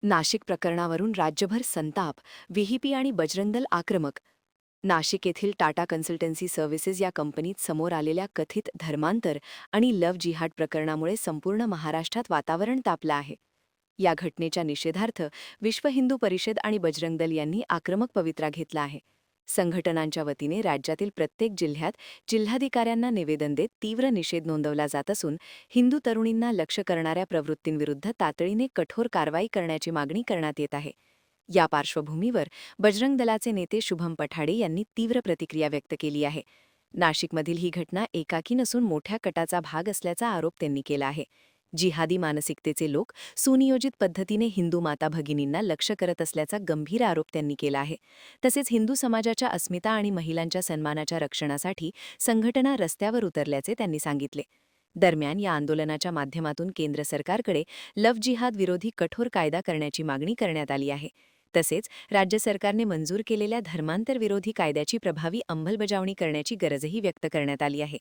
नाशिक प्रकरणावरून राज्यभर संताप, व्हीपी आणि बजरंग दल आक्रमक. नाशिक येथील टाटा कन्सल्टन्सी सर्व्हिसेस या कंपनीत समोर आलेल्या कथित धर्मांतर आणि लव्ह जिहाद प्रकरणामुळे संपूर्ण महाराष्ट्रात वातावरण तापलं आहे. या घटनेच्या निषेधार्थ विश्व हिंदू परिषद आणि बजरंग दल यांनी आक्रमक पवित्रा घेतला आहे. संघटनांच्या वतीने राज्यातील प्रत्येक जिल्ह्यात जिल्हाधिकाऱ्यांना निवेदन देत तीव्र निषेध नोंदवला जात असून हिंदू तरुणींना लक्ष्य करणाऱ्या प्रवृत्तींविरुद्ध तातडीने कठोर कारवाई करण्याची मागणी करण्यात येत आहे. या पार्श्वभूमीवर बजरंग दलाचे नेते शुभम पठाडे यांनी तीव्र प्रतिक्रिया व्यक्त केली आहे. नाशिकमधील ही घटना एकाकी नसून मोठ्या कटाचा भाग असल्याचा आरोप त्यांनी केला आहे. जिहादी मानसिकतेचे लोक सुनियोजित पद्धतीने हिंदू माता भगिनींना लक्ष्य करत असल्याचा गंभीर आरोप त्यांनी केला आहे. तसेच हिंदू समाजाच्या अस्मिता आणि महिलांच्या सन्मानाच्या रक्षणासाठी संघटना रस्त्यावर उतरल्याचे त्यांनी सांगितले. दरम्यान या आंदोलनाच्या माध्यमातून केंद्र सरकारकडे लव्ह जिहाद विरोधी कठोर कायदा करण्याची मागणी करण्यात आली आहे. तसेच राज्य सरकारने मंजूर केलेल्या धर्मांतर विरोधी कायद्याची प्रभावी अंमलबजावणी करण्याची गरजही व्यक्त करण्यात आली आहे.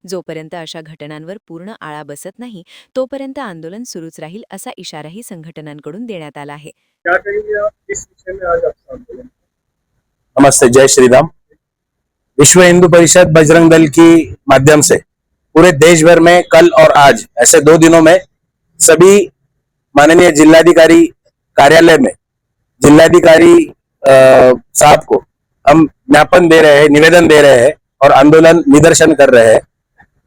जोपर्यंत अशा घटनांवर पूर्ण आळा बसत नाही तोपर्यंत आंदोलन सुरूच राहील असा इशाराही संघटनांकडून देण्यात आला आहे. नमस्ते, जय श्री राम। विश्व हिंदू परिषद बजरंग दल की माध्यम से पूरे देश भर में कल और आज ऐसे 2 दिनों में सभी माननीय जिलाधिकारी कार्यालय में जिलाधिकारी साहब को हम ज्ञापन दे रहे हैं, निवेदन दे रहे हैं और आंदोलन निदर्शन कर रहे हैं।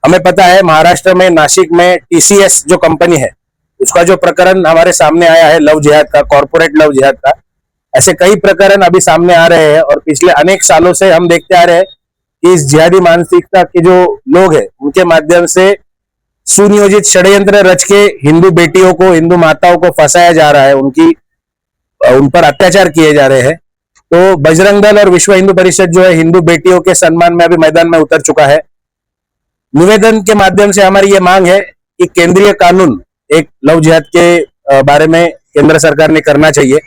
हमें पता है महाराष्ट्र में नासिक में टीसीएस जो कंपनी है उसका जो प्रकरण हमारे सामने आया है लव जिहाद का, कॉर्पोरेट लव जिहाद का, ऐसे कई प्रकरण अभी सामने आ रहे हैं और पिछले अनेक सालों से हम देखते आ रहे हैं कि इस जिहादी मानसिकता के जो लोग हैं उनके माध्यम से सुनियोजित षड्यंत्र रच के हिंदू बेटियों को, हिंदू माताओं को फंसाया जा रहा है, उन पर अत्याचार किए जा रहे हैं। तो बजरंग दल और विश्व हिंदू परिषद जो है हिंदू बेटियों के सम्मान में अभी मैदान में उतर चुका है। निवेदन के माध्यम से हमारी ये मांग है कि केंद्रीय कानून एक लव जिहाद के बारे में केंद्र सरकार ने करना चाहिए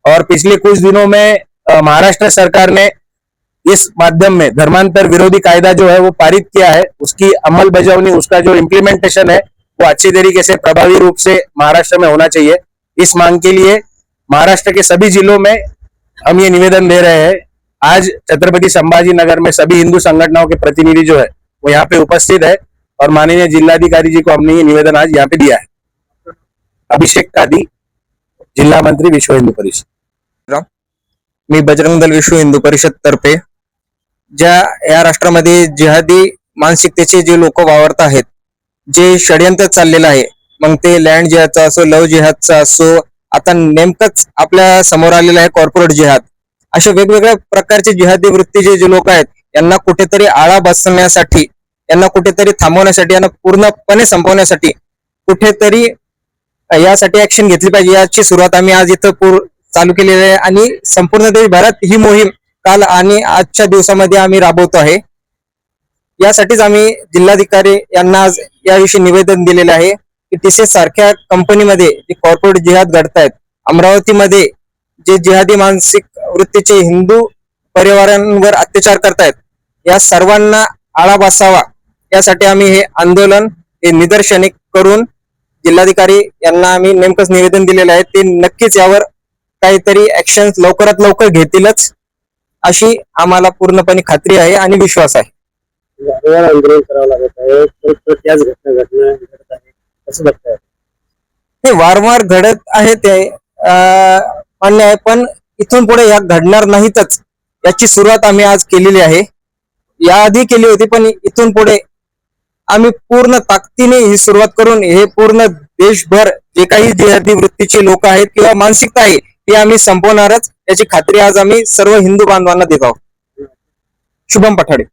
और पिछले कुछ दिनों में महाराष्ट्र सरकार ने इस माध्यम में धर्मांतर विरोधी कायदा जो है वो पारित किया है। उसकी अमलबजावनी, उसका जो इम्प्लीमेंटेशन है वो अच्छी तरीके से प्रभावी रूप से महाराष्ट्र में होना चाहिए। इस मांग के लिए महाराष्ट्र के सभी जिलों में हम ये निवेदन दे रहे हैं। आज छत्रपति संभाजी नगर में सभी हिंदू संगठनों के प्रतिनिधि जो है वो यहाँ पे उपस्थित है और माननीय जिलाधिकारी जी को हमने ये निवेदन आज यहाँ पे दिया है। अभिषेक कादी, जिल्हा मंत्री, विश्व हिंदू परिषद। मी बजरंग दल विश्व हिंदू परिषद तर्फे ज्या या राष्ट्रामध्ये जिहादी मानसिकतेचे जे लोक वावरत आहेत, जे षड्यंत्र चाललेलं आहे, मग ते लँड जिहादचा असो, लव जिहादचा असो, आता नेमकंच आपल्या समोर आलेलं आहे कॉर्पोरेट जिहाद, अशा वेगवेगळ्या प्रकारचे जिहादी वृत्तीचे जे लोक आहेत यांना कुठेतरी आळा बसवण्यासाठी, यांना कुठेतरी थांबवण्यासाठी, यांना पूर्णपणे संपवण्यासाठी कुठेतरी यासाठी ऍक्शन घेतली पाहिजे। याची सुरुवात आम्ही आज इथं चालू केलेली आहे आणि संपूर्ण देशभरात ही मोहीम काल आणि आजच्या दिवसामध्ये आम्ही राबवतो आहे। यासाठीच आम्ही जिल्हाधिकारी यांना आज याविषयी निवेदन दिलेले आहे की टीसीएस सारख्या कंपनीमध्ये जे कॉर्पोरेट जिहाद घडतायत, अमरावतीमध्ये जे जिहादी मानसिक वृत्तीचे हिंदू परिवारांवर अत्याचार करतायत, या सर्वांना आळा बसावा यासाठी आम्ही हे आंदोलन, हे निदर्शने करून जिल्हाधिकारी यांना आम्ही नेमकंच निवेदन दिलेलं आहे। ते नक्कीच यावर काहीतरी ऍक्शन लवकरात लवकर घेतीलच अशी आम्हाला पूर्णपणे खात्री आहे आणि विश्वास आहे। आंदोलन करावं लागत आहे, त्याच घटना घडत आहे असं वाटतंय। हे वारंवार घडत आहे ते मान्य आहे, पण इथून पुढे या घडणार नाहीतच याची सुरुवात आम्ही आज केलेली आहे। याआधी केली होती, पण इथून पुढे आम्ही पूर्ण ताकदीने ही सुरुवात करून हे पूर्ण देशभर जे काही जिहादी वृत्तीचे लोक आहेत किंवा मानसिकता आहे ती आम्ही संपवणारच याची खात्री आज आम्ही सर्व हिंदू बांधवांना देत आहोत। शुभम पठाडे।